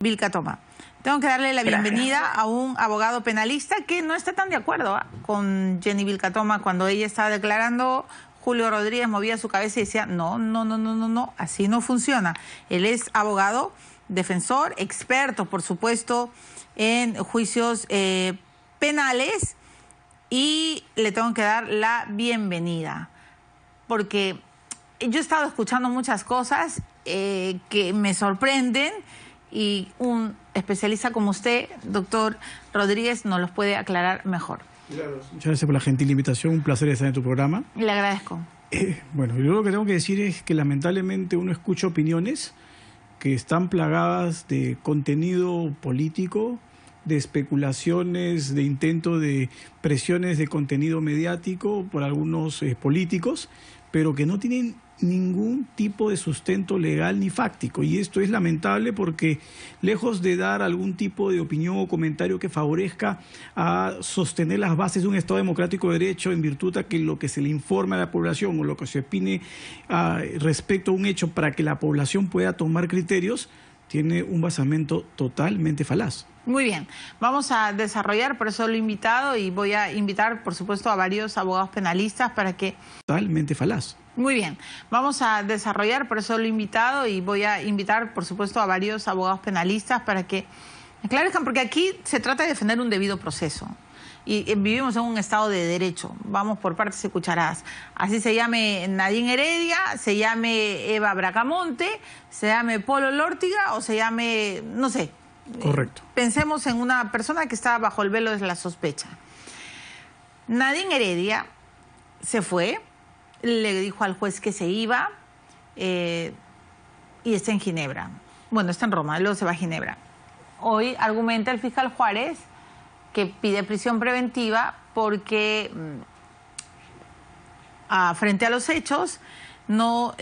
Vilca Toma. Tengo que darle la bienvenida a un abogado penalista que no está tan de acuerdo con Jenny Vilca Toma. Cuando ella estaba declarando, Julio Rodríguez movía su cabeza y decía, no, así no funciona. Él es abogado, defensor, experto, por supuesto, en juicios penales, y le tengo que dar la bienvenida, porque yo he estado escuchando muchas cosas que me sorprenden, y un especialista como usted, doctor Rodríguez, nos los puede aclarar mejor. Claro. Muchas gracias por la gentil invitación, un placer estar en tu programa. Le agradezco. Bueno, yo lo que tengo que decir es que lamentablemente uno escucha opiniones que están plagadas de contenido político, de especulaciones, de intento de presiones de contenido mediático por algunos políticos, pero que no tienen ningún tipo de sustento legal ni fáctico. Y esto es lamentable porque, lejos de dar algún tipo de opinión o comentario que favorezca a sostener las bases de un Estado democrático de derecho en virtud a que lo que se le informa a la población o lo que se opine respecto a un hecho para que la población pueda tomar criterios, tiene un basamento totalmente falaz. Muy bien, vamos a desarrollar, por eso lo he invitado, y voy a invitar, por supuesto, a varios abogados penalistas para que... Totalmente falaz. Muy bien, vamos a desarrollar, por eso lo he invitado, y voy a invitar, por supuesto, a varios abogados penalistas para que esclarezcan, porque aquí se trata de defender un debido proceso. Y vivimos en un Estado de Derecho, vamos por partes y cucharadas. Así se llame Nadine Heredia, se llame Eva Bracamonte, se llame Polo Lórtiga o se llame, no sé. Correcto. Pensemos en una persona que está bajo el velo de la sospecha. Nadine Heredia se fue, le dijo al juez que se iba y está en Ginebra. Bueno, está en Roma, luego se va a Ginebra. Hoy argumenta el fiscal Juárez que pide prisión preventiva porque frente a los hechos no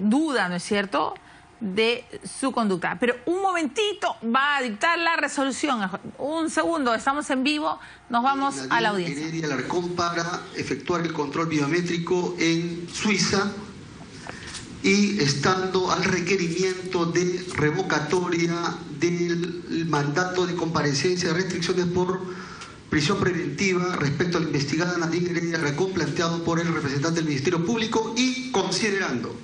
duda, ¿no es cierto?, de su conducta. Pero un momentito, va a dictar la resolución. Un segundo, estamos en vivo, nos vamos a la audiencia. Heredia Alarcón para efectuar el control biométrico en Suiza, y estando al requerimiento de revocatoria del mandato de comparecencia de restricciones por prisión preventiva respecto a la investigada Nadine Heredia Alarcón, planteado por el representante del Ministerio Público, y considerando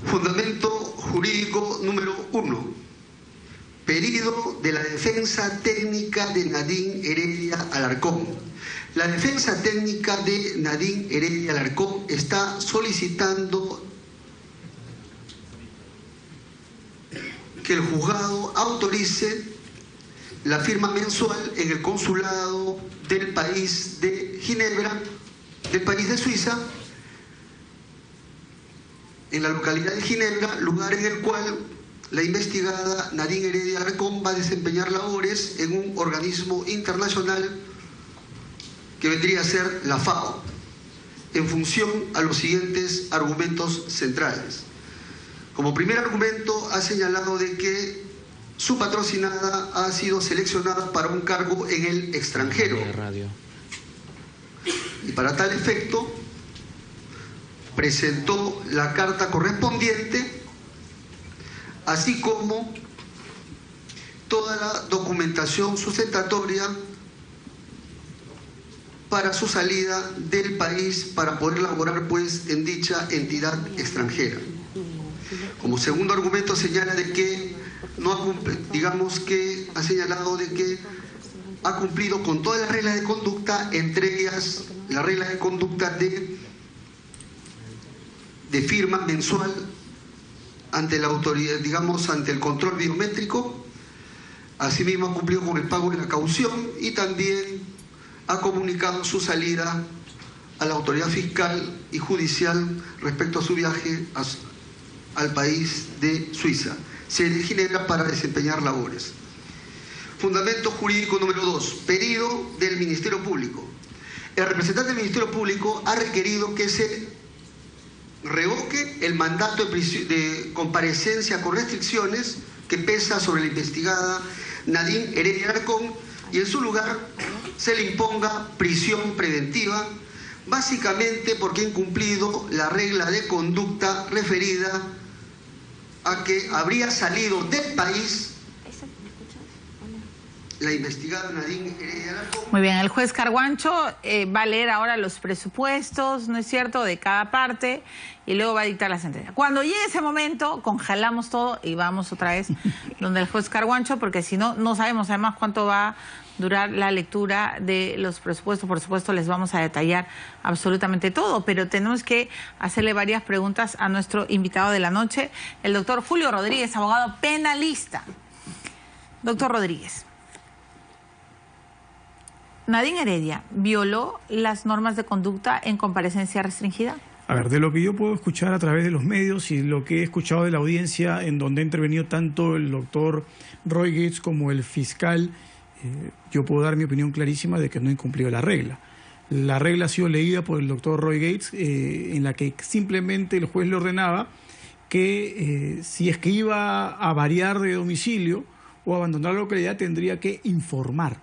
fundamento jurídico número 1, pedido de la defensa técnica de Nadine Heredia Alarcón. La defensa técnica de Nadine Heredia Alarcón está solicitando que el juzgado autorice la firma mensual en el consulado del país de Ginebra, del país de Suiza, en la localidad de Ginebra, lugar en el cual la investigada Nadine Heredia Alarcón va a desempeñar labores en un organismo internacional que vendría a ser la FAO, en función a los siguientes argumentos centrales. Como primer argumento, ha señalado de que su patrocinada ha sido seleccionada para un cargo en el extranjero. Y para tal efecto, presentó la carta correspondiente, así como toda la documentación sustentatoria para su salida del país para poder laborar pues en dicha entidad extranjera. Como segundo argumento, señala de que no ha cumplido, digamos que ha señalado de que ha cumplido con todas las reglas de conducta, entre ellas la regla de conducta de firma mensual ante la autoridad, digamos, ante el control biométrico. Asimismo ha cumplido con el pago de la caución y también ha comunicado su salida a la autoridad fiscal y judicial respecto a su viaje al país de Suiza, sede de Ginebra, para desempeñar labores. Fundamento jurídico número 2, pedido del Ministerio Público. El representante del Ministerio Público ha requerido que se revoque el mandato de comparecencia con restricciones que pesa sobre la investigada Nadine Heredia Alarcón, y en su lugar se le imponga prisión preventiva, básicamente porque ha incumplido la regla de conducta referida a que habría salido del país la investigada Nadine Heredia Alarcón. Muy bien, el juez Carguancho va a leer ahora los presupuestos, ¿no es cierto?, de cada parte y luego va a dictar la sentencia. Cuando llegue ese momento, congelamos todo y vamos otra vez donde el juez Carguancho, porque si no, no sabemos además cuánto va a durar la lectura de los presupuestos. Por supuesto, les vamos a detallar absolutamente todo, pero tenemos que hacerle varias preguntas a nuestro invitado de la noche, el doctor Julio Rodríguez, abogado penalista. Doctor Rodríguez, ¿Nadine Heredia violó las normas de conducta en comparecencia restringida? A ver, de lo que yo puedo escuchar a través de los medios y lo que he escuchado de la audiencia en donde ha intervenido tanto el doctor Roy Gates como el fiscal, yo puedo dar mi opinión clarísima de que no incumplió la regla. La regla ha sido leída por el doctor Roy Gates, en la que simplemente el juez le ordenaba que si es que iba a variar de domicilio o abandonar la localidad tendría que informar.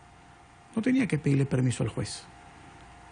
No tenía que pedirle permiso al juez.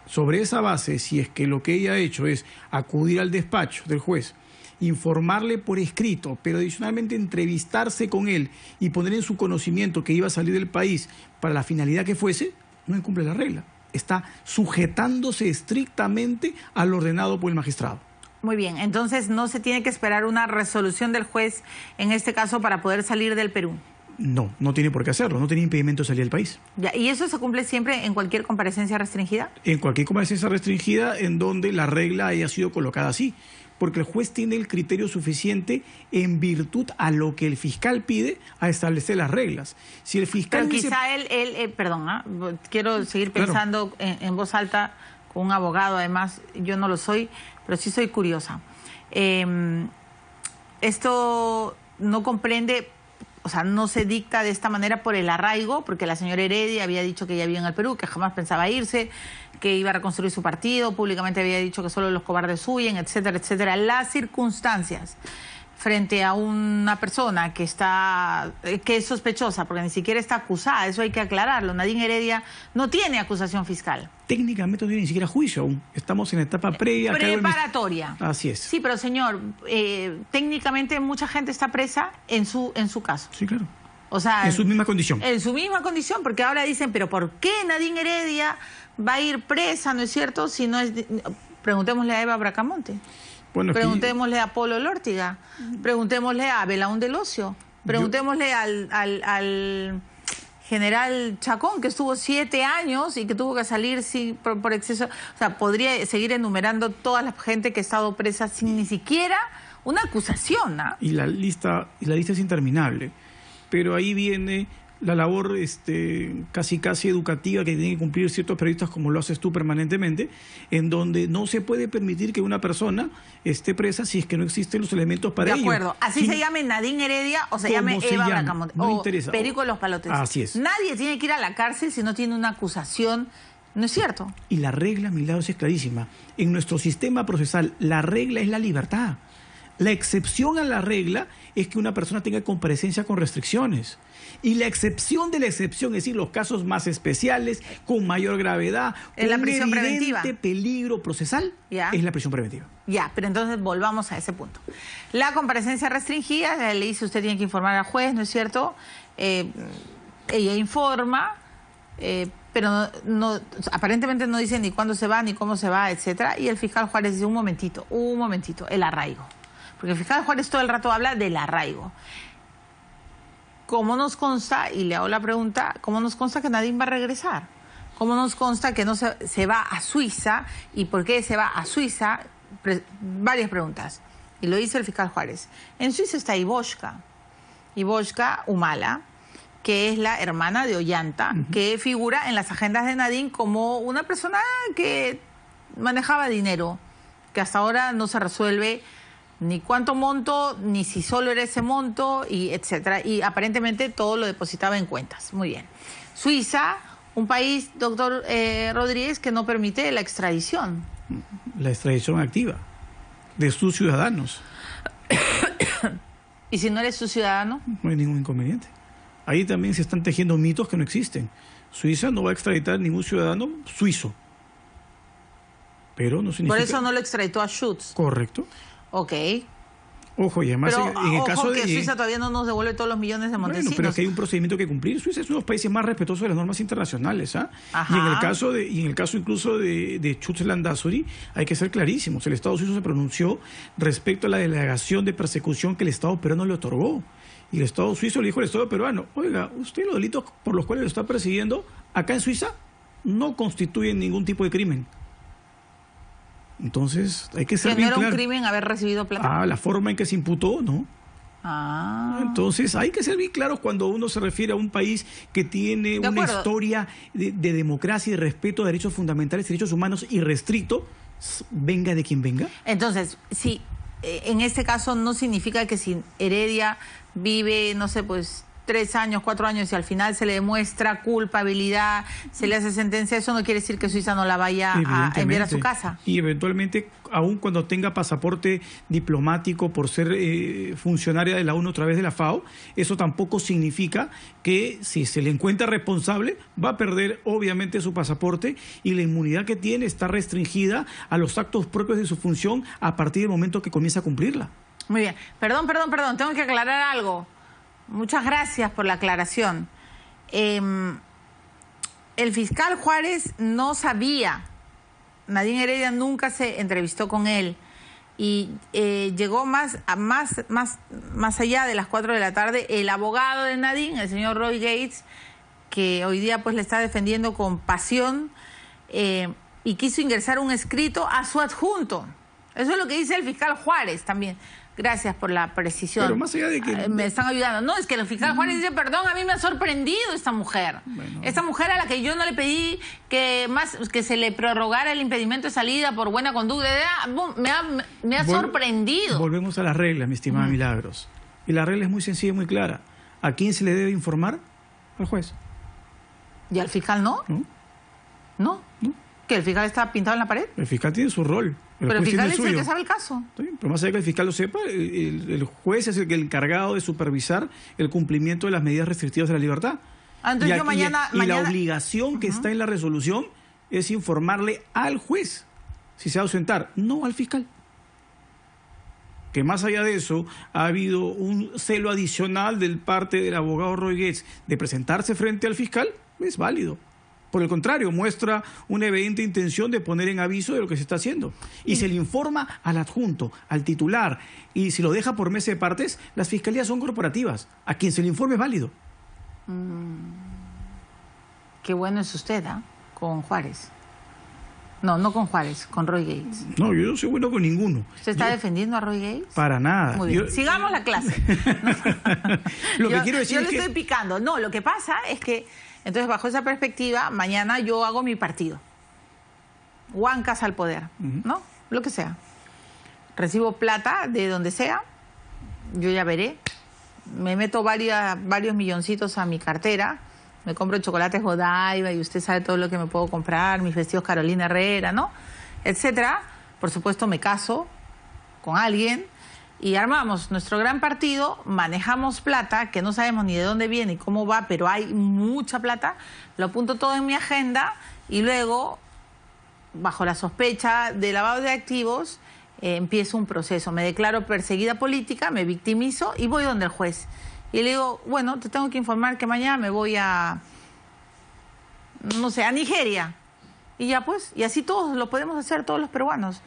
Sobre esa base, si es que lo que ella ha hecho es acudir al despacho del juez, informarle por escrito, pero adicionalmente entrevistarse con él y poner en su conocimiento que iba a salir del país para la finalidad que fuese, no incumple la regla. Está sujetándose estrictamente al ordenado por el magistrado. Muy bien, entonces no se tiene que esperar una resolución del juez en este caso para poder salir del Perú. No, no tiene por qué hacerlo, no tiene impedimento de salir del país. Ya, ¿y eso se cumple siempre en cualquier comparecencia restringida? En cualquier comparecencia restringida en donde la regla haya sido colocada así, porque el juez tiene el criterio suficiente en virtud a lo que el fiscal pide a establecer las reglas. Si el fiscal pero quizá quiero seguir pensando en voz alta con un abogado, además yo no lo soy, pero sí soy curiosa. Esto no comprende... O sea, no se dicta de esta manera por el arraigo, porque la señora Heredia había dicho que ella vivía en el Perú, que jamás pensaba irse, que iba a reconstruir su partido, públicamente había dicho que solo los cobardes huyen, etcétera, etcétera. Las circunstancias frente a una persona que es sospechosa, porque ni siquiera está acusada, eso hay que aclararlo. Nadine Heredia no tiene acusación fiscal. Técnicamente no tiene ni siquiera juicio aún. Estamos en etapa previa. Preparatoria. Así es. Sí, pero señor, técnicamente mucha gente está presa en su caso. Sí, claro. O sea, en su misma condición. En su misma condición, porque ahora dicen, pero ¿por qué Nadine Heredia va a ir presa, no es cierto? Si no es... Preguntémosle a Eva Bracamonte. Bueno, preguntémosle a Polo Lórtiga, preguntémosle a Belaúnde Locio, preguntémosle al general Chacón, que estuvo 7 años y que tuvo que salir por exceso. O sea, podría seguir enumerando toda la gente que ha estado presa sin ni siquiera una acusación, ¿no? Y la lista es interminable. Pero ahí viene la labor casi educativa que tienen que cumplir ciertos periodistas, como lo haces tú permanentemente, en donde no se puede permitir que una persona esté presa si es que no existen los elementos para ello. De acuerdo. Así se llame Nadine Heredia o se llame Eva Bracamonte o Perico de los Palotes. Así es. Nadie tiene que ir a la cárcel si no tiene una acusación, ¿no es cierto? Y la regla, Milagros, es clarísima. En nuestro sistema procesal, la regla es la libertad. La excepción a la regla es que una persona tenga comparecencia con restricciones. Y la excepción de la excepción, es decir, los casos más especiales, con mayor gravedad, con la prisión un evidente preventiva. Peligro procesal, es la prisión preventiva. Ya, pero entonces volvamos a ese punto. La comparecencia restringida, le dice usted tiene que informar al juez, ¿no es cierto? Ella informa, pero aparentemente no dice ni cuándo se va, ni cómo se va, etcétera. Y el fiscal Juárez dice, un momentito, el arraigo. Porque el fiscal Juárez todo el rato habla del arraigo. ¿Cómo nos consta, y le hago la pregunta, cómo nos consta que Nadine va a regresar? ¿Cómo nos consta que no se va a Suiza? ¿Y por qué se va a Suiza? Varias preguntas. Y lo dice el fiscal Juárez. En Suiza está Ivoshka Humala, que es la hermana de Ollanta, que figura en las agendas de Nadine como una persona que manejaba dinero, que hasta ahora no se resuelve ni cuánto monto, ni si solo era ese monto, y etcétera. Y aparentemente todo lo depositaba en cuentas. Muy bien. Suiza, un país, doctor Rodríguez, que no permite la extradición. La extradición activa de sus ciudadanos. ¿Y si no eres su ciudadano? No hay ningún inconveniente. Ahí también se están tejiendo mitos que no existen. Suiza no va a extraditar ningún ciudadano suizo. Pero no significa... Por eso no lo extraditó a Schutz. Correcto. Ok. Ojo, y además Pero, en el ojo caso de que Suiza todavía no nos devuelve todos los millones de Montesinos. Bueno, pero es que hay un procedimiento que cumplir. Suiza es uno de los países más respetuosos de las normas internacionales, ¿ah? Ajá. Y en el caso incluso de Schutz Landazuri, hay que ser clarísimos. El Estado suizo se pronunció respecto a la delegación de persecución que el Estado peruano le otorgó. Y el Estado suizo le dijo al Estado peruano: oiga, usted los delitos por los cuales lo está persiguiendo acá en Suiza no constituyen ningún tipo de crimen. Entonces, hay que ser bien claro. ¿Que no era un claro. crimen haber recibido plata? La forma en que se imputó, ¿no? Entonces, hay que ser bien claros cuando uno se refiere a un país que tiene una historia de democracia y de respeto a derechos fundamentales, derechos humanos irrestricto, venga de quien venga. Entonces, sí, en este caso no significa que si Heredia vive, no sé, pues 3 años, 4 años y al final se le demuestra culpabilidad, se le hace sentencia, eso no quiere decir que Suiza no la vaya a enviar a su casa. Y eventualmente, aun cuando tenga pasaporte diplomático por ser funcionaria de la ONU a través de la FAO, eso tampoco significa que si se le encuentra responsable va a perder obviamente su pasaporte, y la inmunidad que tiene está restringida a los actos propios de su función a partir del momento que comienza a cumplirla. Muy bien. Perdón, tengo que aclarar algo. Muchas gracias por la aclaración. El fiscal Juárez no sabía, Nadine Heredia nunca se entrevistó con él, y llegó más allá de las 4 de la tarde el abogado de Nadine, el señor Roy Gates, que hoy día pues le está defendiendo con pasión, y quiso ingresar un escrito a su adjunto. Eso es lo que dice el fiscal Juárez también. Gracias por la precisión. Pero más allá de que... me están ayudando. No, es que el fiscal Juárez dice: perdón, a mí me ha sorprendido esta mujer. Bueno. Esta mujer a la que yo no le pedí que se le prorrogara el impedimento de salida por buena conducta. Me ha sorprendido. Volvemos a las reglas, mi estimada Milagros. Y la regla es muy sencilla y muy clara. ¿A quién se le debe informar? Al juez. ¿Y al fiscal no? ¿No? ¿Que el fiscal está pintado en la pared? El fiscal tiene su rol. Pero el fiscal es el que sabe el caso. ¿Sí? Pero más allá de que el fiscal lo sepa, el juez es el encargado de supervisar el cumplimiento de las medidas restrictivas de la libertad. Entonces yo mañana... la obligación que está en la resolución es informarle al juez si se va a ausentar, no al fiscal. Que más allá de eso, ha habido un celo adicional del parte del abogado Roy Gates de presentarse frente al fiscal, es válido. Por el contrario, muestra una evidente intención de poner en aviso de lo que se está haciendo. Y se le informa al adjunto, al titular, y si lo deja por mesa de partes, las fiscalías son corporativas. A quien se le informe es válido. Qué bueno es usted, con Juárez. No con Juárez, con Roy Gates. No, yo no soy bueno con ninguno. ¿Usted está defendiendo a Roy Gates? Para nada. Muy bien. Sigamos la clase. Que quiero decir yo le estoy picando. No, lo que pasa es que, entonces, bajo esa perspectiva, mañana yo hago mi partido. Huancas al poder, ¿no? Lo que sea. Recibo plata de donde sea, yo ya veré. Me meto varios milloncitos a mi cartera. Me compro chocolates Godiva y usted sabe todo lo que me puedo comprar, mis vestidos Carolina Herrera, ¿no? Etcétera. Por supuesto, me caso con alguien y armamos nuestro gran partido, manejamos plata, que no sabemos ni de dónde viene y cómo va, pero hay mucha plata, lo apunto todo en mi agenda y luego, bajo la sospecha de lavado de activos, empiezo un proceso. Me declaro perseguida política, me victimizo y voy donde el juez. Y le digo: bueno, te tengo que informar que mañana me voy a, no sé, a Nigeria. Y ya pues, y así todos lo podemos hacer, todos los peruanos.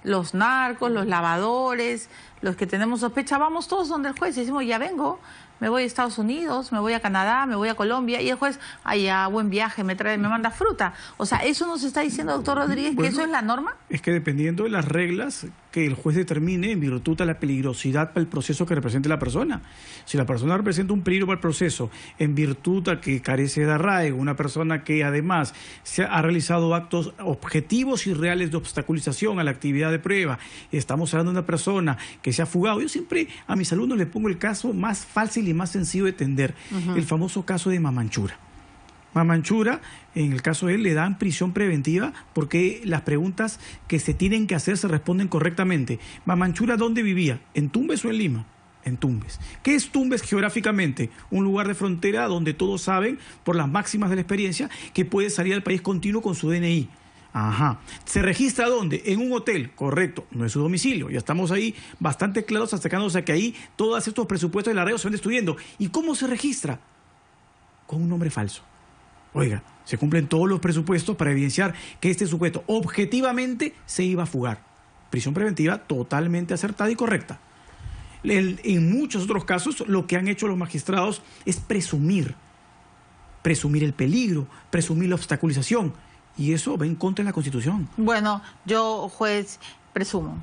Los narcos, los lavadores, los que tenemos sospecha, vamos todos donde el juez y decimos: ya vengo, me voy a Estados Unidos, me voy a Canadá, me voy a Colombia, y el juez: ya, buen viaje, me manda fruta. O sea, ¿eso nos está diciendo, doctor Rodríguez, que eso es la norma? Es que dependiendo de las reglas que el juez determine en virtud de la peligrosidad para el proceso que represente la persona. Si la persona representa un peligro para el proceso en virtud a que carece de arraigo, una persona que además ha realizado actos objetivos y reales de obstaculización a la actividad de prueba, estamos hablando de una persona que se ha fugado. Yo siempre a mis alumnos les pongo el caso más fácil y más sencillo de entender, el famoso caso de Mamanchura. Mamanchura, en el caso de él, le dan prisión preventiva porque las preguntas que se tienen que hacer se responden correctamente. Mamanchura, ¿dónde vivía? ¿En Tumbes o en Lima? En Tumbes. ¿Qué es Tumbes geográficamente? Un lugar de frontera donde todos saben, por las máximas de la experiencia, que puede salir al país continuo con su DNI. Ajá. ¿Se registra dónde? En un hotel, correcto, no es su domicilio. Ya estamos ahí bastante claros, acercándose a que ahí todos estos presupuestos del arreo se van destruyendo. ¿Y cómo se registra? Con un nombre falso. Oiga, se cumplen todos los presupuestos para evidenciar que este sujeto objetivamente se iba a fugar. Prisión preventiva totalmente acertada y correcta. En muchos otros casos, lo que han hecho los magistrados es presumir el peligro, presumir la obstaculización. Y eso va en contra de la Constitución. Bueno, yo, juez, presumo.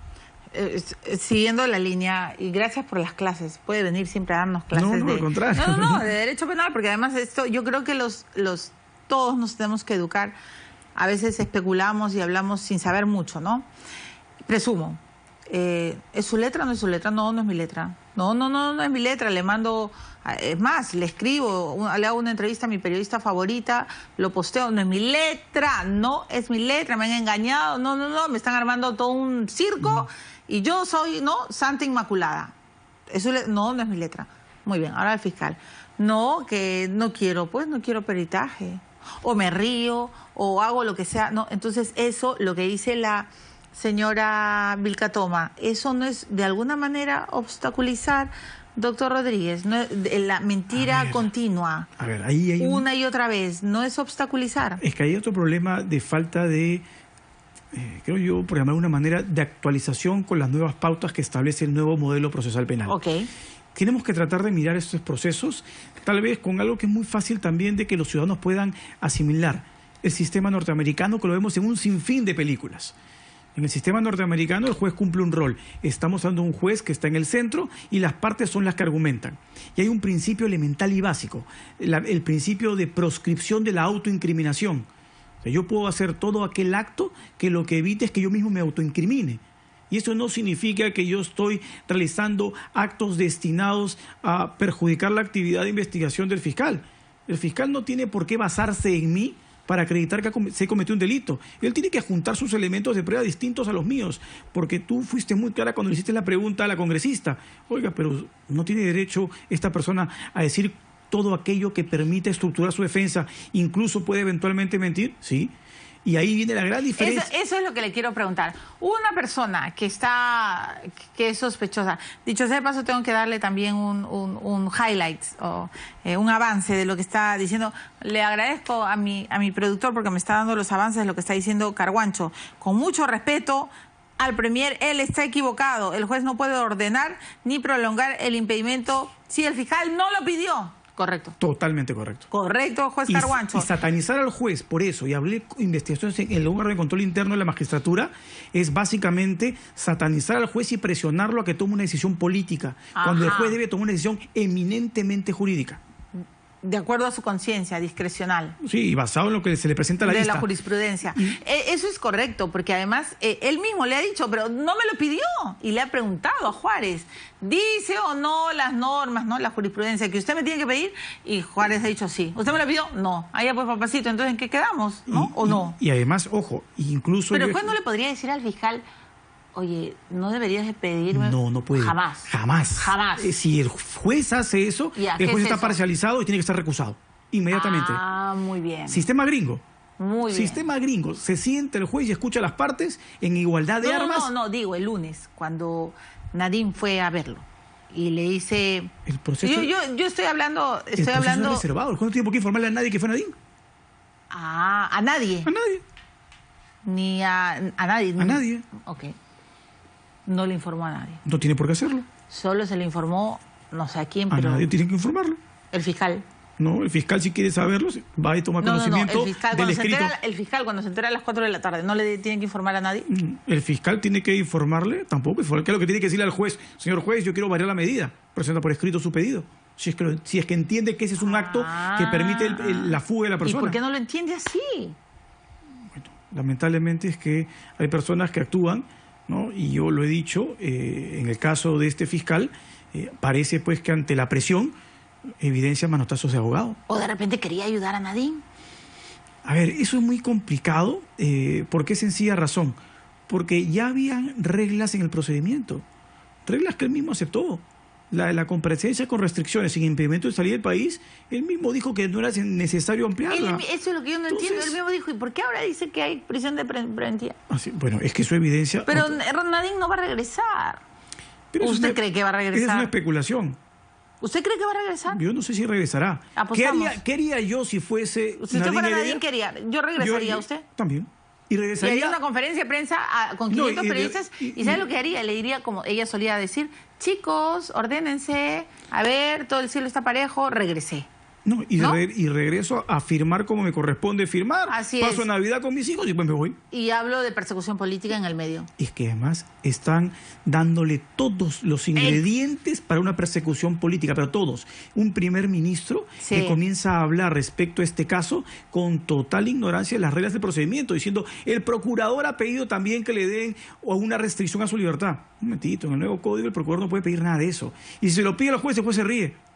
Siguiendo la línea, y gracias por las clases, puede venir siempre a darnos clases al contrario. No, de derecho penal, porque además esto, yo creo que todos nos tenemos que educar. A veces especulamos y hablamos sin saber mucho, ¿no? Presumo. ¿Es su letra o no es su letra? No, no es mi letra. No es mi letra. Le mando, es más, le escribo, le hago una entrevista a mi periodista favorita, lo posteo, no es mi letra, no es mi letra, me han engañado, no, me están armando todo un circo y yo soy, Santa Inmaculada. No es mi letra. Muy bien, ahora el fiscal. No, que no quiero peritaje. O me río, o hago lo que sea. No, entonces eso, lo que dice la señora Vilcatoma, ¿eso no es de alguna manera obstaculizar, doctor Rodríguez? No, la mentira continua. A ver, ahí hay una y otra vez, ¿no es obstaculizar? Es que hay otro problema de falta de, creo yo, por llamar de una manera, de actualización con las nuevas pautas que establece el nuevo modelo procesal penal. Ok. Tenemos que tratar de mirar estos procesos, tal vez con algo que es muy fácil también de que los ciudadanos puedan asimilar. El sistema norteamericano, que lo vemos en un sinfín de películas. En el sistema norteamericano el juez cumple un rol. Estamos hablando de un juez que está en el centro y las partes son las que argumentan. Y hay un principio elemental y básico, el principio de proscripción de la autoincriminación. O sea, yo puedo hacer todo aquel acto que lo que evite es que yo mismo me autoincrimine. Y eso no significa que yo estoy realizando actos destinados a perjudicar la actividad de investigación del fiscal. El fiscal no tiene por qué basarse en mí para acreditar que se cometió un delito. Él tiene que juntar sus elementos de prueba distintos a los míos, porque tú fuiste muy clara cuando le hiciste la pregunta a la congresista. Oiga, pero no tiene derecho esta persona a decir todo aquello que permite estructurar su defensa, incluso puede eventualmente mentir, ¿sí? Y ahí viene la gran diferencia. Eso es lo que le quiero preguntar. Una persona que es sospechosa, dicho sea de paso, tengo que darle también un highlight o un avance de lo que está diciendo. Le agradezco a mi productor porque me está dando los avances de lo que está diciendo Carguancho. Con mucho respeto al Premier, él está equivocado. El juez no puede ordenar ni prolongar el impedimento si el fiscal no lo pidió. Correcto. Totalmente correcto. Correcto, juez Carguancho. Y satanizar al juez por eso, y hablé de investigaciones en el órgano de control interno de la magistratura, es básicamente satanizar al juez y presionarlo a que tome una decisión política, cuando el juez debe tomar una decisión eminentemente jurídica. De acuerdo a su conciencia, discrecional. Sí, y basado en lo que se le presenta a la lista. De la jurisprudencia. Eso es correcto, porque además él mismo le ha dicho, pero no me lo pidió. Y le ha preguntado a Juárez, ¿dice o no las normas, la jurisprudencia que usted me tiene que pedir? Y Juárez ha dicho sí. ¿Usted me lo pidió? No. Allá pues, papacito, entonces ¿en qué quedamos? ¿No? ¿O no? Y además, ojo, incluso... Pero el juez no le podría decir al fiscal... Oye, no deberías de pedirme... No puede. Jamás. Si el juez hace eso, el juez está parcializado y tiene que estar recusado. Inmediatamente. Muy bien. Sistema gringo. Muy bien. Sistema gringo. Se siente el juez y escucha las partes en igualdad de armas. Digo, el lunes, cuando Nadine fue a verlo. Y le dice... El proceso... Yo estoy hablando... El proceso es reservado. El juez no tiene por qué informarle a nadie que fue Nadine. ¿A nadie? A nadie. Ni a nadie. A nadie. Ok. No le informó a nadie. No tiene por qué hacerlo. Solo se le informó, no sé a quién, pero... A nadie tiene que informarlo. El fiscal. No, el fiscal si quiere saberlo, va a tomar conocimiento del escrito. El fiscal cuando se entera a las 4 de la tarde, ¿no le tiene que informar a nadie? El fiscal tiene que informarle, tampoco. ¿Qué es lo que tiene que decirle al juez? Señor juez, yo quiero variar la medida. Presenta por escrito su pedido. Si es que entiende que ese es un acto que permite la fuga de la persona. ¿Y por qué no lo entiende así? Bueno, lamentablemente es que hay personas que actúan, ¿no? Y yo lo he dicho, en el caso de este fiscal, parece pues que ante la presión evidencia manotazos de abogado. ¿O de repente quería ayudar a Nadine? A ver, eso es muy complicado. ¿Por qué sencilla razón? Porque ya habían reglas en el procedimiento, reglas que él mismo aceptó. la comparecencia con restricciones sin impedimento de salir del país, él mismo dijo que no era necesario ampliarla. Eso es lo que yo no entiendo. Él mismo dijo, ¿y por qué ahora dice que hay prisión de preventiva? Bueno, es que eso evidencia... Pero Nadine no va a regresar. ¿Usted cree que va a regresar? Es una especulación. ¿Usted cree que va a regresar? Yo no sé si regresará. ¿Qué haría yo si fuese Si usted fuera Nadine, ¿qué haría? ¿Yo regresaría a usted? También. Y regresaría. Y haría una conferencia de prensa con 500 periodistas. ¿Y sabe lo que haría? Le diría, como ella solía decir, chicos, ordénense, a ver, todo el cielo está parejo, regresé. No, y regreso a firmar como me corresponde firmar. Así Paso Navidad con mis hijos y pues me voy. Y hablo de persecución política en el medio. Es que además están dándole todos los ingredientes para una persecución política, pero todos. Un primer ministro que comienza a hablar respecto a este caso con total ignorancia de las reglas del procedimiento, diciendo, el procurador ha pedido también que le den una restricción a su libertad. Un momentito, en el nuevo código el procurador no puede pedir nada de eso. Y si se lo pide al juez, el juez se ríe.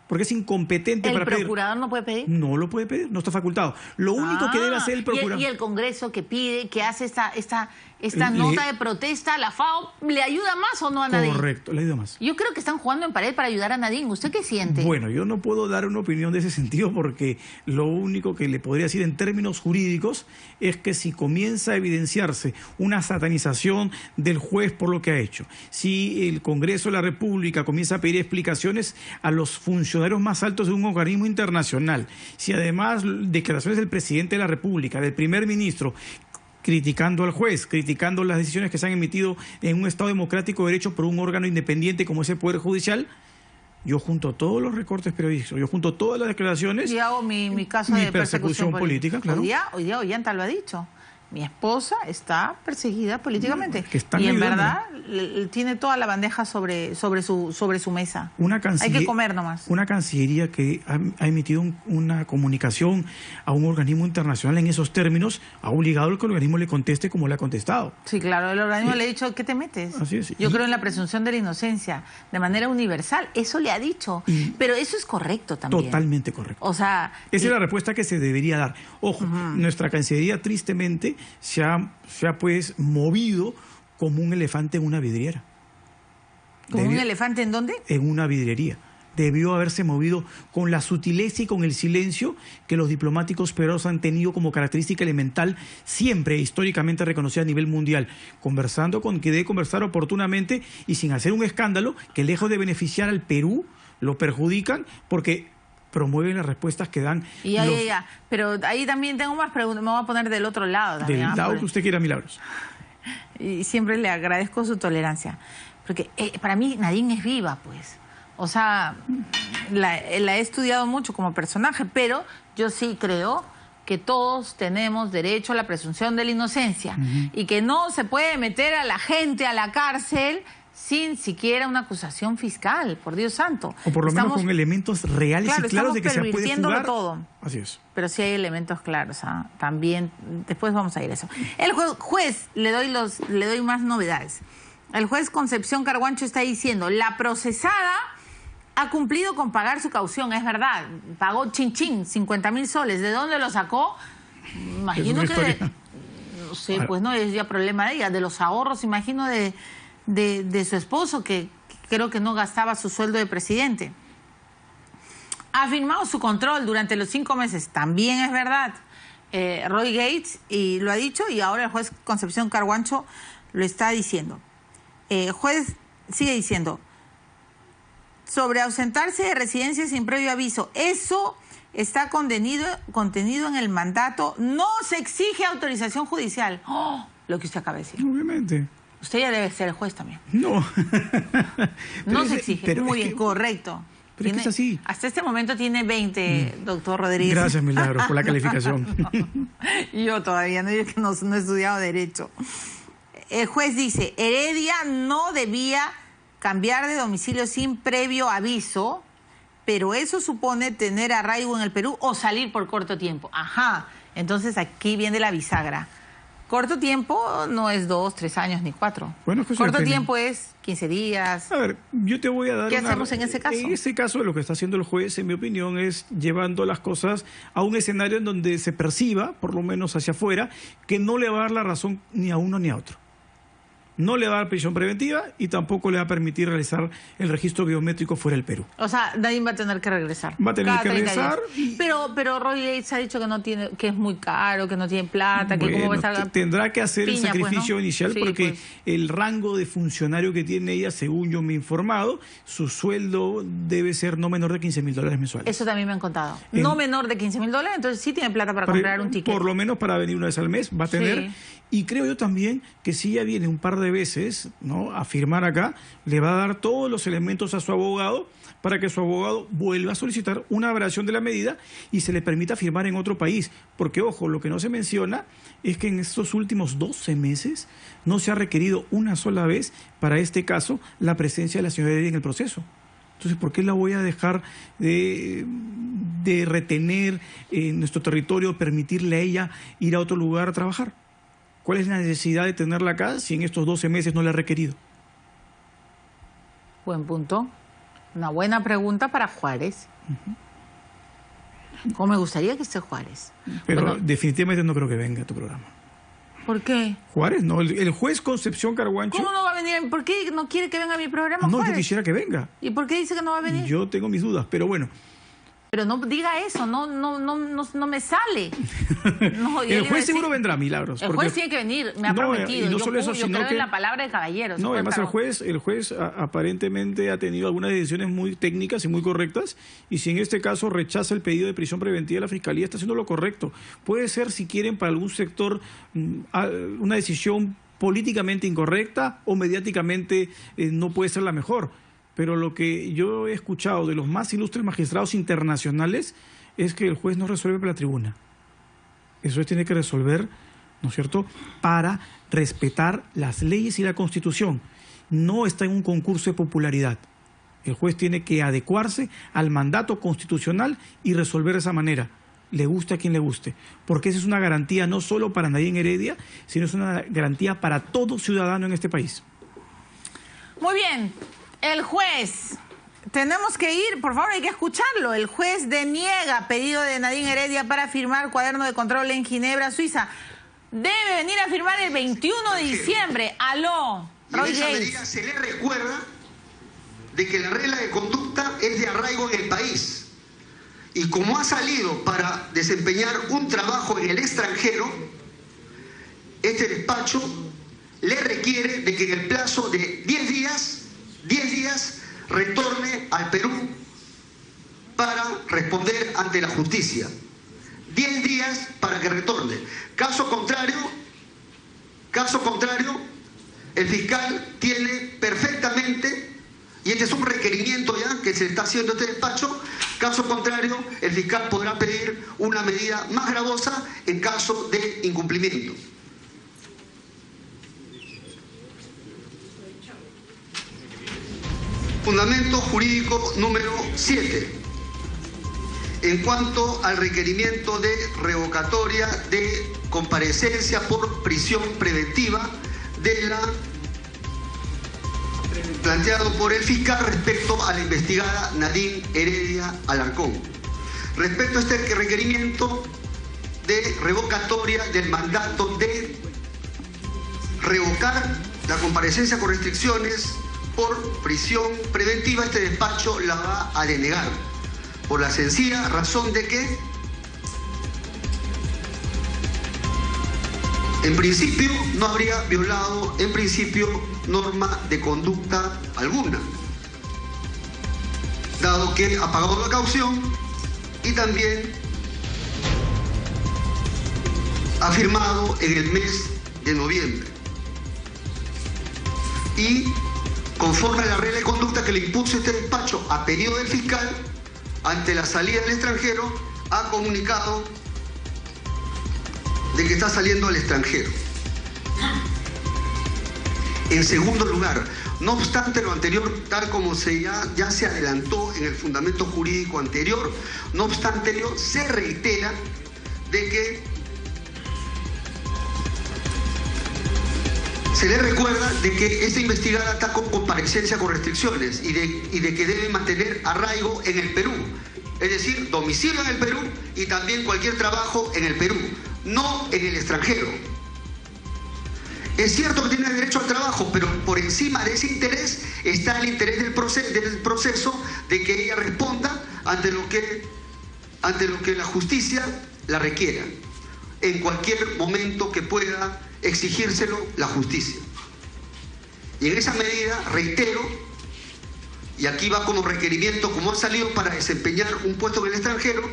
Porque es incompetente para pedir. ¿El procurador no puede pedir? No lo puede pedir, no está facultado. Lo único que debe hacer el procurador... ¿Y el Congreso que pide, que hace esta nota de protesta, la FAO, le ayuda más o no a Nadine? Correcto, le ayuda más. Yo creo que están jugando en pared para ayudar a Nadine. ¿Usted qué siente? Bueno, yo no puedo dar una opinión de ese sentido porque lo único que le podría decir en términos jurídicos es que si comienza a evidenciarse una satanización del juez por lo que ha hecho, si el Congreso de la República comienza a pedir explicaciones a los funcionarios más altos de un organismo internacional, si además declaraciones del presidente de la República, del primer ministro, criticando al juez, criticando las decisiones que se han emitido en un Estado democrático de derecho por un órgano independiente como es el Poder Judicial, yo junto todos los recortes periodísticos, yo junto todas las declaraciones... Y hago mi caso de persecución política, claro. Hoy día Ollanta lo ha dicho. Mi esposa está perseguida políticamente. Y en verdad tiene toda la bandeja sobre su mesa. Hay que comer nomás. Una cancillería que ha emitido una comunicación a un organismo internacional en esos términos, ha obligado al que el organismo le conteste como le ha contestado. Sí, claro, el organismo le ha dicho, ¿qué te metes? Así es. Yo creo en la presunción de la inocencia, de manera universal. Eso le ha dicho. Pero eso es correcto también. Totalmente correcto. O sea... Esa es la respuesta que se debería dar. Ojo, nuestra cancillería tristemente se ha pues movido como un elefante en una vidriera. ¿Como un elefante en dónde? En una vidriería. Debió haberse movido con la sutileza y con el silencio que los diplomáticos peruanos han tenido como característica elemental, siempre históricamente reconocida a nivel mundial, conversando con quien debe conversar oportunamente y sin hacer un escándalo que, lejos de beneficiar al Perú, lo perjudican porque promueven las respuestas que dan. Pero ahí también tengo más preguntas. Me voy a poner del otro lado también. Del lado que usted quiera, Milagros. Y siempre le agradezco su tolerancia. Porque para mí Nadine es viva, pues. O sea, la he estudiado mucho como personaje, pero yo sí creo que todos tenemos derecho a la presunción de la inocencia y que no se puede meter a la gente a la cárcel sin siquiera una acusación fiscal, por Dios santo. O por lo menos con elementos reales y claros de que se puede jugar. Todo. Así es. Pero sí hay elementos claros, también. Después vamos a ir a eso. El juez, le doy más novedades. El juez Concepción Carguancho está diciendo, la procesada ha cumplido con pagar su caución, es verdad. Pagó 50,000 soles. ¿De dónde lo sacó? Imagino que... no sé, pues no, es ya problema de ella. De los ahorros, imagino, de su esposo, que creo que no gastaba su sueldo de presidente. Ha firmado su control durante los 5 meses, también es verdad. Roy Gates y lo ha dicho, y ahora el juez Concepción Carguancho lo está diciendo. Juez sigue diciendo, sobre ausentarse de residencia sin previo aviso, eso está contenido en el mandato, no se exige autorización judicial. Lo que usted acaba de decir. Obviamente. Usted ya debe ser el juez también. No. No se exige. Muy bien, correcto. Pero es que es así. Hasta este momento tiene 20, doctor Rodríguez. Gracias, Milagros, por la calificación. Yo todavía no, yo que no he estudiado Derecho. El juez dice, Heredia no debía cambiar de domicilio sin previo aviso, pero eso supone tener arraigo en el Perú o salir por corto tiempo. Ajá, entonces aquí viene la bisagra. Corto tiempo no es 2, 3 años ni 4. Bueno, corto tiempo es 15 días. A ver, yo te voy a dar... ¿Qué hacemos en ese caso? En ese caso, lo que está haciendo el juez, en mi opinión, es llevando las cosas a un escenario en donde se perciba, por lo menos hacia afuera, que no le va a dar la razón ni a uno ni a otro. no le va a dar prisión preventiva y tampoco le va a permitir realizar el registro biométrico fuera del Perú. O sea, Nadine va a tener que regresar. Va a tener que regresar. Pero Roy Gates ha dicho que no tiene, que es muy caro, que no tiene plata, que cómo va a estar... Tendrá que hacer el sacrificio pues, ¿no? inicial, Sí, porque pues. el rango de funcionario que tiene ella, según yo me he informado, su sueldo debe ser no menor de $15.000 mensuales. Eso también me han contado. No menor de $15.000, entonces sí tiene plata para comprar un ticket. Por lo menos para venir una vez al mes va a tener. Sí. Y creo yo también que si ella viene un par de veces, ¿no?, a firmar acá, le va a dar todos los elementos a su abogado para que su abogado vuelva a solicitar una variación de la medida y se le permita firmar en otro país. Porque, ojo, lo que no se menciona es que en estos últimos 12 meses no se ha requerido una sola vez, para este caso, la presencia de la señora Heredia en el proceso. Entonces, ¿por qué la voy a dejar de retener en nuestro territorio, permitirle a ella ir a otro lugar a trabajar? ¿Cuál es la necesidad de tenerla acá si en estos 12 meses no la ha requerido? Buen punto. Una buena pregunta para Juárez. ¿Cómo me gustaría que esté Juárez? Pero bueno, definitivamente no creo que venga a tu programa. ¿Por qué? Juárez, no. El juez Concepción Carguancho... ¿Cómo no va a venir? ¿Por qué no quiere que venga a mi programa, No, Juárez? yo quisiera que venga. ¿Y por qué dice que no va a venir? Yo tengo mis dudas, pero bueno. Pero no diga eso, no me sale. No, El juez seguro vendrá, Milagros. El juez tiene que venir, me ha prometido. Y no solo eso, yo sino creo que... en la palabra de caballero. No, además el juez aparentemente ha tenido algunas decisiones muy técnicas y muy correctas, y si en este caso rechaza el pedido de prisión preventiva de la Fiscalía, está haciendo lo correcto. Puede ser, si quieren, para algún sector una decisión políticamente incorrecta o mediáticamente no puede ser la mejor. Pero lo que yo he escuchado de los más ilustres magistrados internacionales es que el juez no resuelve para la tribuna. Eso tiene que resolver, ¿no es cierto?, para respetar las leyes y la Constitución. No está en un concurso de popularidad. El juez tiene que adecuarse al mandato constitucional y resolver de esa manera. Le guste a quien le guste. Porque esa es una garantía no solo para Nadine Heredia, sino es una garantía para todo ciudadano en este país. Muy bien. El juez, tenemos que ir, por favor, hay que escucharlo. El juez deniega pedido de Nadine Heredia para firmar cuaderno de control en Ginebra, Suiza. Debe venir a firmar el 21 de diciembre. Aló, Roy en esa Gates. medida se le recuerda de que la regla de conducta es de arraigo en el país. Y como ha salido para desempeñar un trabajo en el extranjero, este despacho le requiere de que en el plazo de 10 días retorne al Perú para responder ante la justicia. 10 días para que retorne. Caso contrario, el fiscal tiene perfectamente, y este es un requerimiento ya que se está haciendo este despacho, caso contrario, el fiscal podrá pedir una medida más gravosa en caso de incumplimiento. Fundamento jurídico número 7. En cuanto al requerimiento de revocatoria de comparecencia por prisión preventiva planteado por el fiscal respecto a la investigada Nadine Heredia Alarcón. Respecto a este requerimiento de revocatoria del mandato de revocar la comparecencia con restricciones por prisión preventiva, este despacho la va a denegar, por la sencilla razón de que, en principio, no habría violado, en principio, norma de conducta alguna, dado que ha pagado la caución y también ha firmado en el mes de noviembre. Y conforme a la regla de conducta que le impuso este despacho a pedido del fiscal, ante la salida del extranjero, ha comunicado de que está saliendo al extranjero. En segundo lugar, no obstante lo anterior, tal como ya se adelantó en el fundamento jurídico anterior, no obstante ello, se reitera de que se le recuerda de que esta investigada está con comparecencia con restricciones y de que debe mantener arraigo en el Perú, es decir, domicilio en el Perú y también cualquier trabajo en el Perú, no en el extranjero. Es cierto que tiene derecho al trabajo, pero por encima de ese interés está el interés del proceso de que ella responda ante lo que la justicia la requiera, en cualquier momento que pueda exigírselo la justicia. Y en esa medida, reitero, y aquí va como requerimiento, como ha salido para desempeñar un puesto en el extranjero,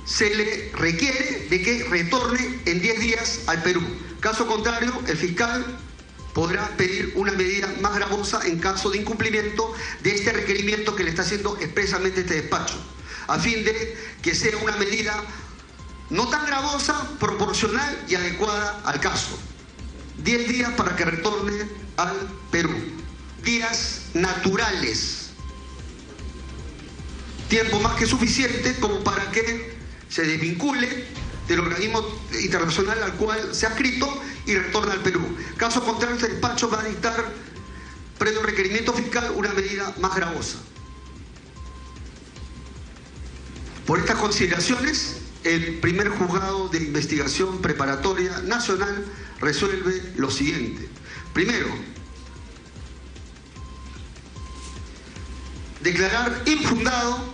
se le requiere de que retorne en 10 días al Perú. Caso contrario, el fiscal podrá pedir una medida más gravosa en caso de incumplimiento de este requerimiento que le está haciendo expresamente este despacho, a fin de que sea una medida no tan gravosa, proporcional y adecuada al caso. 10 días para que retorne al Perú. Días naturales. Tiempo más que suficiente como para que se desvincule del organismo internacional al cual se ha adscrito y retorna al Perú. Caso contrario, este despacho va a dictar, previo requerimiento fiscal, una medida más gravosa. Por estas consideraciones, el primer juzgado de investigación preparatoria nacional resuelve lo siguiente. Primero, declarar infundado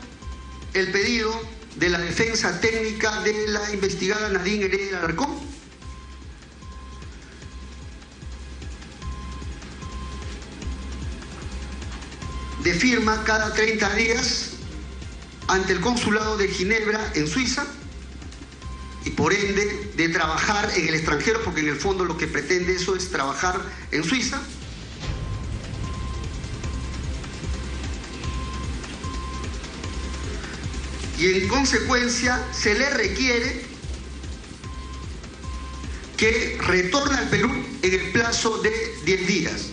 el pedido de la defensa técnica de la investigada Nadine Heredia Alarcón, de firma cada 30 días ante el Consulado de Ginebra en Suiza, y por ende de trabajar en el extranjero, porque en el fondo lo que pretende eso es trabajar en Suiza. Y en consecuencia se le requiere que retorne al Perú en el plazo de 10 días.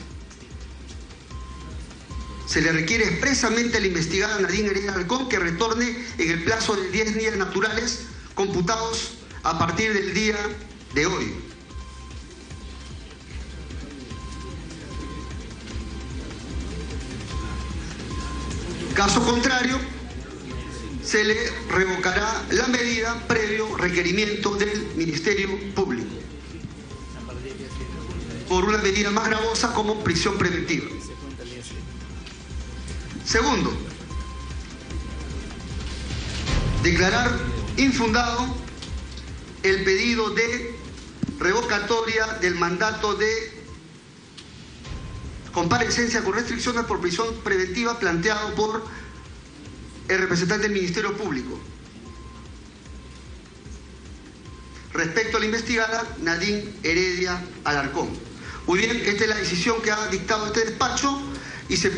Se le requiere expresamente a la investigada Nadine Heredia Alarcón que retorne en el plazo de 10 días naturales computados a partir del día de hoy. Caso contrario, se le revocará la medida previo requerimiento del Ministerio Público por una medida más gravosa como prisión preventiva. Segundo, declarar infundado el pedido de revocatoria del mandato de comparecencia con restricciones por prisión preventiva planteado por el representante del Ministerio Público respecto a la investigada Nadine Heredia Alarcón. Muy bien, esta es la decisión que ha dictado este despacho y se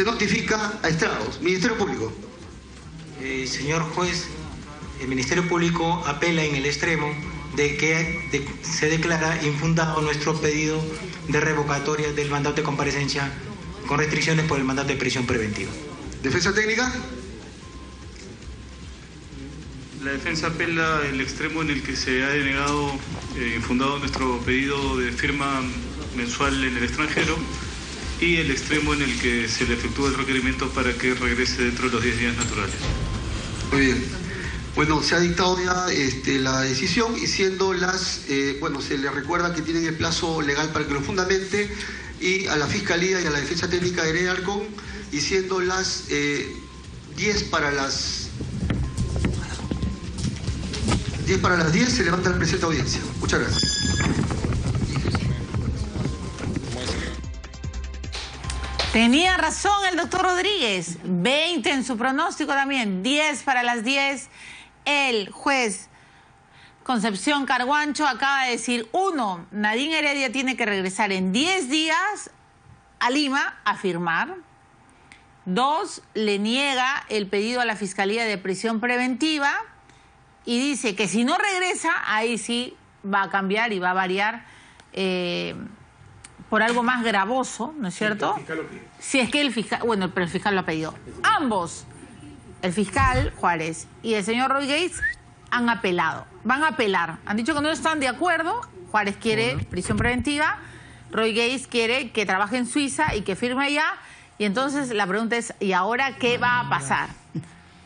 notifica a estrados. Ministerio Público. Señor juez, el Ministerio Público apela en el extremo de que se declara infundado nuestro pedido de revocatoria del mandato de comparecencia con restricciones por el mandato de prisión preventiva. ¿Defensa técnica? La defensa apela el extremo en el que se ha denegado infundado nuestro pedido de firma mensual en el extranjero y el extremo en el que se le efectúa el requerimiento para que regrese dentro de los 10 días naturales. Muy bien. Bueno, se ha dictado ya la decisión y siendo las... se le recuerda que tienen el plazo legal para que lo fundamente y a la Fiscalía y a la Defensa Técnica de Heredia Alarcón y siendo las 10 para las 10 se levanta la presente audiencia. Muchas gracias. Tenía razón el doctor Rodríguez, 20 en su pronóstico también, 10 para las 10. El juez Concepción Carguancho acaba de decir, 1, Nadine Heredia tiene que regresar en 10 días a Lima a firmar. 2, le niega el pedido a la Fiscalía de prisión preventiva y dice que si no regresa, ahí sí va a cambiar y va a variar por algo más gravoso, ¿no es cierto? Si es que el fiscal, bueno, pero el fiscal lo ha pedido. Ambos, el fiscal Juárez y el señor Roy Gates, han apelado, van a apelar. Han dicho que no están de acuerdo. Juárez quiere prisión preventiva, Roy Gates quiere que trabaje en Suiza y que firme allá. Y entonces la pregunta es, ¿y ahora qué va a pasar?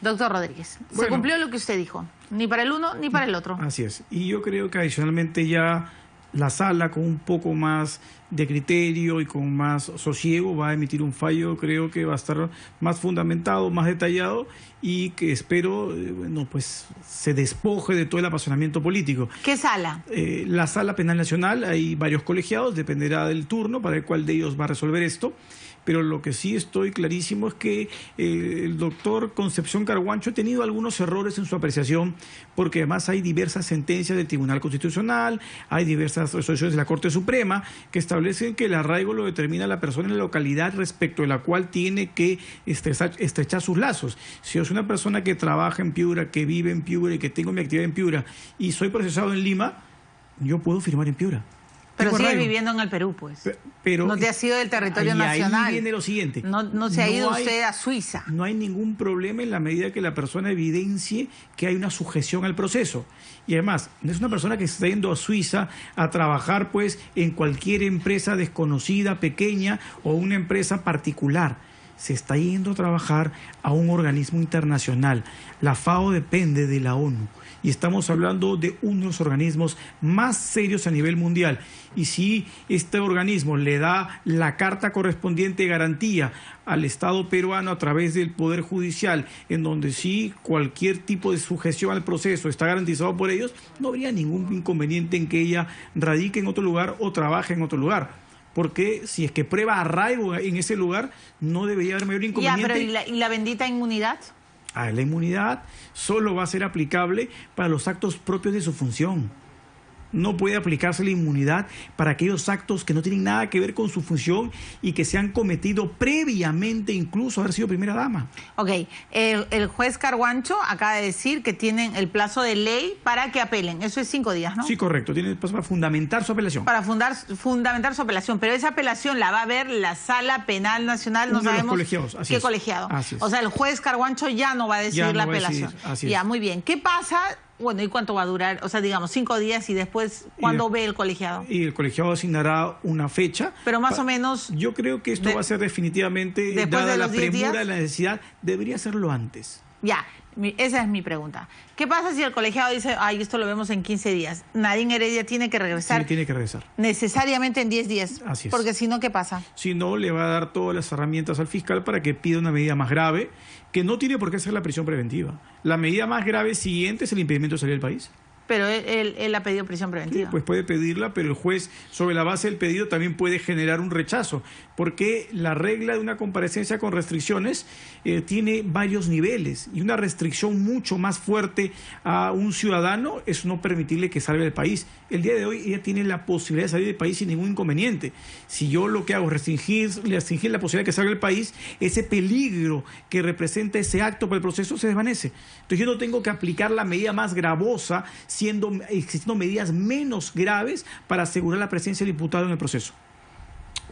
Doctor Rodríguez, se cumplió lo que usted dijo, ni para el uno ni para el otro. Así es. Y yo creo que adicionalmente ya la sala, con un poco más de criterio y con más sosiego, va a emitir un fallo, creo que va a estar más fundamentado, más detallado, y que espero, bueno, pues se despoje de todo el apasionamiento político. ¿Qué sala? La Sala Penal Nacional, hay varios colegiados, dependerá del turno para el cual de ellos va a resolver esto. Pero lo que sí estoy clarísimo es que el doctor Concepción Carguancho ha tenido algunos errores en su apreciación, porque además hay diversas sentencias del Tribunal Constitucional, hay diversas resoluciones de la Corte Suprema que establecen que el arraigo lo determina la persona en la localidad respecto de la cual tiene que estrechar sus lazos. Si es una persona que trabaja en Piura, que vive en Piura y que tengo mi actividad en Piura y soy procesado en Lima, yo puedo firmar en Piura. Pero sigues viviendo en el Perú, pues. Pero no te has ido del territorio nacional. Ahí viene lo siguiente. No se ha ido usted a Suiza. No hay ningún problema en la medida que la persona evidencie que hay una sujeción al proceso. Y además, no es una persona que está yendo a Suiza a trabajar, pues, en cualquier empresa desconocida, pequeña o una empresa particular. Se está yendo a trabajar a un organismo internacional. La FAO depende de la ONU. Y estamos hablando de uno de los organismos más serios a nivel mundial. Y si este organismo le da la carta correspondiente de garantía al Estado peruano a través del Poder Judicial, en donde sí cualquier tipo de sujeción al proceso está garantizado por ellos, no habría ningún inconveniente en que ella radique en otro lugar o trabaje en otro lugar. Porque si es que prueba arraigo en ese lugar, no debería haber mayor inconveniente. Ya, pero ¿y la bendita inmunidad? La inmunidad solo va a ser aplicable para los actos propios de su función. No puede aplicarse la inmunidad para aquellos actos que no tienen nada que ver con su función y que se han cometido previamente, incluso haber sido primera dama. Ok, el juez Carguancho acaba de decir que tienen el plazo de ley para que apelen. Eso es 5 días, ¿no? Sí, correcto. Tiene el plazo para fundamentar su apelación. Para fundamentar su apelación. Pero esa apelación la va a ver la Sala Penal Nacional. No sabemos colegiados, así qué es. Colegiado. Así es. O sea, el juez Carguancho ya no va a decidir la apelación. Así ya, es. muy bien. ¿Qué pasa? Bueno, ¿y cuánto va a durar? O sea, digamos, 5 días y después, ¿cuándo ve el colegiado? Y el colegiado asignará una fecha. Pero más o menos... Yo creo que esto va a ser definitivamente, dada la premura de la necesidad, debería hacerlo antes. Ya, esa es mi pregunta. ¿Qué pasa si el colegiado dice, ay, esto lo vemos en 15 días? Nadine Heredia tiene que regresar. Sí, tiene que regresar. Necesariamente en 10 días. Así es. Porque si no, ¿qué pasa? Si no, le va a dar todas las herramientas al fiscal para que pida una medida más grave, que no tiene por qué ser la prisión preventiva. La medida más grave siguiente es el impedimento de salir del país. Pero él ha pedido prisión preventiva. Sí, pues puede pedirla, pero el juez, sobre la base del pedido, también puede generar un rechazo, porque la regla de una comparecencia con restricciones tiene varios niveles, y una restricción mucho más fuerte a un ciudadano es no permitirle que salga del país. El día de hoy ella tiene la posibilidad de salir del país sin ningún inconveniente. Si yo lo que hago es restringir la posibilidad de que salga del país, ese peligro que representa ese acto para el proceso se desvanece. Entonces yo no tengo que aplicar la medida más gravosa, existiendo medidas menos graves para asegurar la presencia del imputado en el proceso.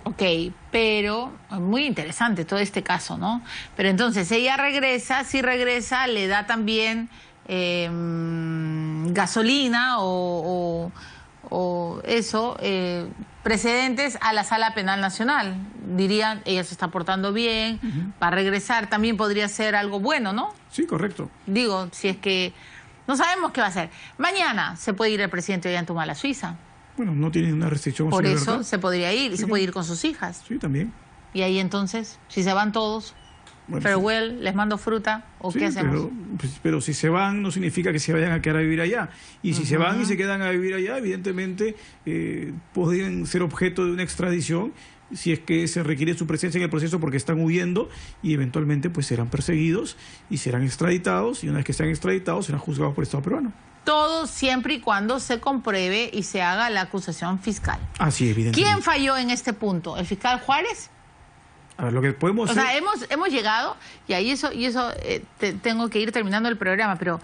Ok, pero muy interesante todo este caso, ¿no? Pero entonces ella regresa, si regresa, le da también gasolina o eso, precedentes a la Sala Penal Nacional. Dirían, ella se está portando bien, va a regresar, también podría ser algo bueno, ¿no? Sí, correcto. Digo, si es que no sabemos qué va a hacer. Mañana se puede ir el presidente Ollantuma a Suiza. Bueno, no tiene una restricción. Por eso se podría ir y se puede ir con sus hijas. Sí, también. Y ahí entonces, si se van todos, bueno, farewell, sí, les mando fruta, ¿o qué hacemos? Pero si se van, no significa que se vayan a quedar a vivir allá. Y si se van y se quedan a vivir allá, evidentemente podrían ser objeto de una extradición si es que se requiere su presencia en el proceso porque están huyendo, y eventualmente pues serán perseguidos y serán extraditados, y una vez que sean extraditados serán juzgados por el Estado peruano. Todo siempre y cuando se compruebe y se haga la acusación fiscal. Así, evidentemente. ¿Quién falló en este punto? ¿El fiscal Juárez? A ver, lo que podemos hacer... O sea, hemos llegado, y ahí tengo que ir terminando el programa, pero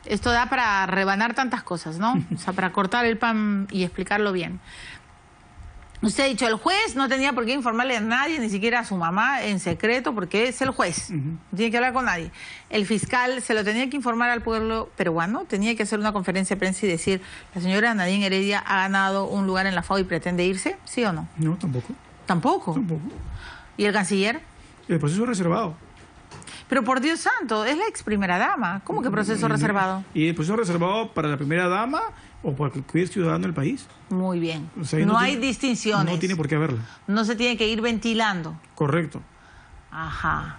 esto da para rebanar tantas cosas, ¿no? O sea, para cortar el pan y explicarlo bien. Usted ha dicho, el juez no tenía por qué informarle a nadie, ni siquiera a su mamá, en secreto, porque es el juez. No tiene que hablar con nadie. El fiscal se lo tenía que informar al pueblo peruano, tenía que hacer una conferencia de prensa y decir, la señora Nadine Heredia ha ganado un lugar en la FAO y pretende irse, ¿sí o no? No, tampoco. ¿Tampoco? Tampoco. ¿Y el canciller? El proceso es reservado. Pero por Dios santo, es la ex primera dama. ¿Cómo que proceso reservado? Y el proceso reservado para la primera dama o para cualquier ciudadano del país. Muy bien. O sea, no hay tiene, distinciones. No tiene por qué haberla. No se tiene que ir ventilando. Correcto. Ajá.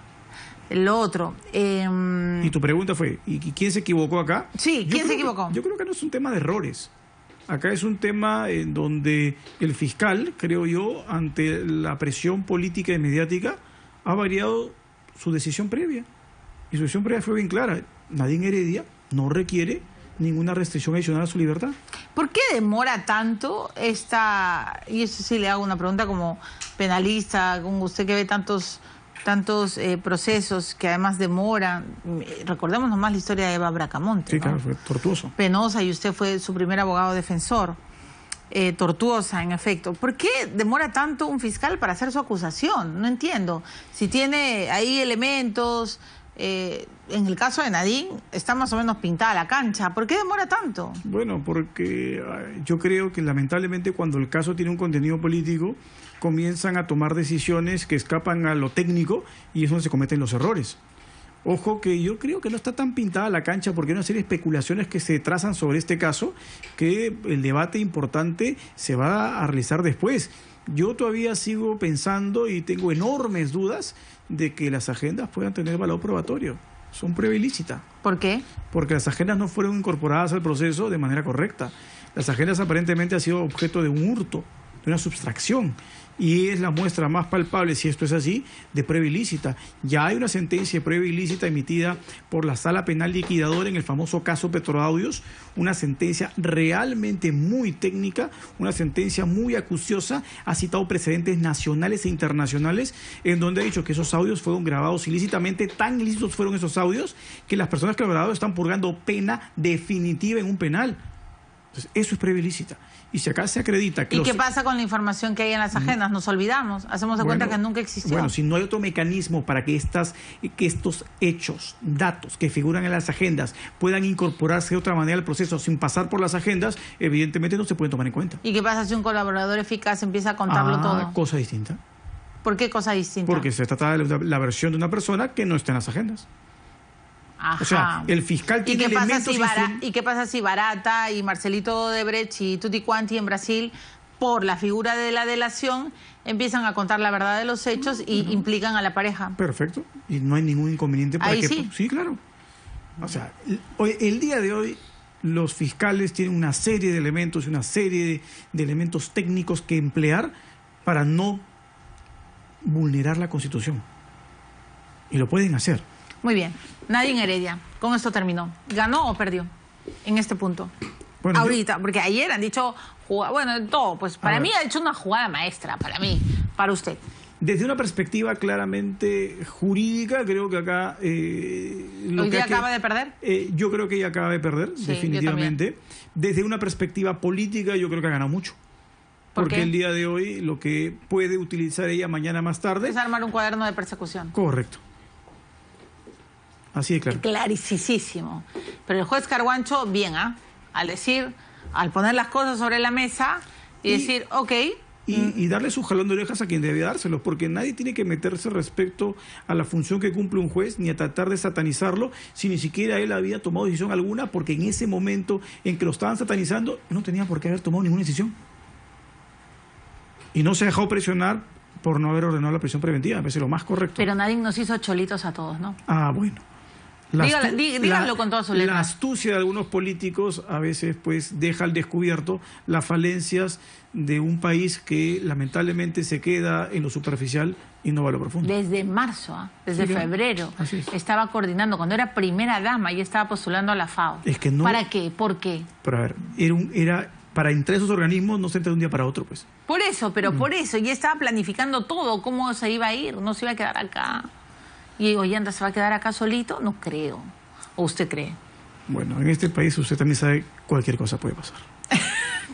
Lo otro. Y tu pregunta fue, ¿y quién se equivocó acá? Sí, ¿quién se equivocó? Yo creo que no es un tema de errores. Acá es un tema en donde el fiscal, creo yo, ante la presión política y mediática, ha variado su decisión previa. Y su decisión previa fue bien clara. Nadine Heredia no requiere ninguna restricción adicional a su libertad. ¿Por qué demora tanto esta... Y eso sí le hago una pregunta como penalista, como usted que ve tantos procesos que además demoran. Recordemos nomás la historia de Eva Bracamonte. Sí, ¿no? claro, fue tortuoso. Penosa, y usted fue su primer abogado defensor. Tortuosa, en efecto. ¿Por qué demora tanto un fiscal para hacer su acusación? No entiendo. Si tiene ahí elementos... en el caso de Nadine está más o menos pintada la cancha. ¿Por qué demora tanto? Bueno, porque yo creo que lamentablemente cuando el caso tiene un contenido político comienzan a tomar decisiones que escapan a lo técnico y es donde se cometen los errores. Ojo que yo creo que no está tan pintada la cancha porque hay una serie de especulaciones que se trazan sobre este caso que el debate importante se va a realizar después. Yo todavía sigo pensando y tengo enormes dudas de que las agendas puedan tener valor probatorio. Son prueba ilícita. ¿Por qué? Porque las agendas no fueron incorporadas al proceso de manera correcta. Las agendas aparentemente han sido objeto de un hurto, de una sustracción. Y es la muestra más palpable, si esto es así, de prueba ilícita. Ya hay una sentencia de prueba ilícita emitida por la Sala Penal Liquidadora en el famoso caso Petroaudios, una sentencia realmente muy técnica, una sentencia muy acuciosa, ha citado precedentes nacionales e internacionales, en donde ha dicho que esos audios fueron grabados ilícitamente, tan ilícitos fueron esos audios, que las personas que lo grabaron están purgando pena definitiva en un penal. Entonces, eso es prueba ilícita. Y si acá se acredita que... ¿Y qué pasa con la información que hay en las agendas? Nos olvidamos, hacemos de cuenta que nunca existió. Bueno, si no hay otro mecanismo para que estos hechos, datos que figuran en las agendas puedan incorporarse de otra manera al proceso sin pasar por las agendas, evidentemente no se pueden tomar en cuenta. ¿Y qué pasa si un colaborador eficaz empieza a contarlo todo? Cosa distinta. ¿Por qué cosa distinta? Porque se trata de la versión de una persona que no está en las agendas. Ajá. O sea, el fiscal tiene elementos... ¿Y qué pasa si Barata y Marcelito Odebrecht y Tutti Quanti en Brasil, por la figura de la delación, empiezan a contar la verdad de los hechos y implican a la pareja? Perfecto. Y no hay ningún inconveniente para Ahí que... sí. Sí, claro. O sea, el día de hoy los fiscales tienen una serie de elementos y una serie de elementos técnicos que emplear para no vulnerar la Constitución. Y lo pueden hacer. Muy bien. Nadine Heredia, con esto terminó. ¿Ganó o perdió en este punto? Bueno, ahorita, porque ayer han dicho, bueno, todo, pues para mí ha hecho una jugada maestra, para mí, para usted. Desde una perspectiva claramente jurídica, creo que acá... ¿Hoy día acaba de perder? Yo creo que ella acaba de perder, sí, definitivamente. Desde una perspectiva política, yo creo que ha ganado mucho. Porque el día de hoy lo que puede utilizar ella mañana más tarde... Es armar un cuaderno de persecución. Correcto. Así de claro. Clarísimo. Pero el juez Carguancho, bien, al poner las cosas sobre la mesa y decir, ok... Y darle su jalón de orejas a quien debe dárselo, porque nadie tiene que meterse respecto a la función que cumple un juez, ni a tratar de satanizarlo, si ni siquiera él había tomado decisión alguna, porque en ese momento en que lo estaban satanizando, no tenía por qué haber tomado ninguna decisión. Y no se dejó presionar por no haber ordenado la prisión preventiva, me parece lo más correcto. Pero nadie nos hizo cholitos a todos, ¿no? Ah, bueno. Dígalo con toda su letra. La astucia de algunos políticos a veces pues deja al descubierto las falencias de un país que lamentablemente se queda en lo superficial y no va a lo profundo. Desde marzo, desde febrero, estaba coordinando, cuando era primera dama y estaba postulando a la FAO. Es que no, ¿para qué? ¿Por qué? Pero a ver, para entrar a esos organismos no se entra de un día para otro, pues. Por eso, por eso, y estaba planificando todo, cómo se iba a ir, no se iba a quedar acá. Y Ollanta se va a quedar acá solito, no creo. ¿O usted cree? Bueno, en este país usted también sabe cualquier cosa puede pasar.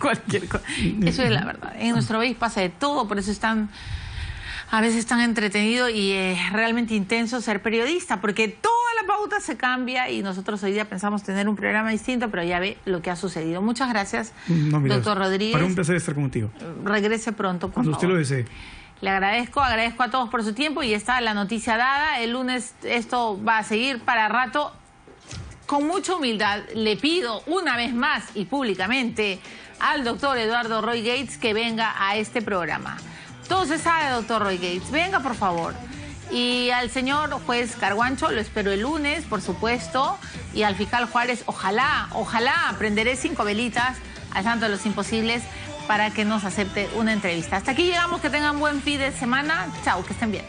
Cualquier cosa. Eso es la verdad. En nuestro país pasa de todo, por eso es a veces tan entretenido y realmente intenso ser periodista, porque toda la pauta se cambia y nosotros hoy día pensamos tener un programa distinto, pero ya ve lo que ha sucedido. Muchas gracias, doctor Rodríguez. Para un placer estar contigo. Regrese pronto, por Cuando favor. usted lo desee. Le agradezco a todos por su tiempo y está la noticia dada. El lunes esto va a seguir para rato. Con mucha humildad le pido una vez más y públicamente al doctor Eduardo Roy Gates que venga a este programa. Todo se sabe, doctor Roy Gates. Venga, por favor. Y al señor juez Carguancho lo espero el lunes, por supuesto. Y al fiscal Juárez, ojalá prenderé 5 velitas al santo de los imposibles para que nos acepte una entrevista. Hasta aquí llegamos, que tengan buen fin de semana. Chao, que estén bien.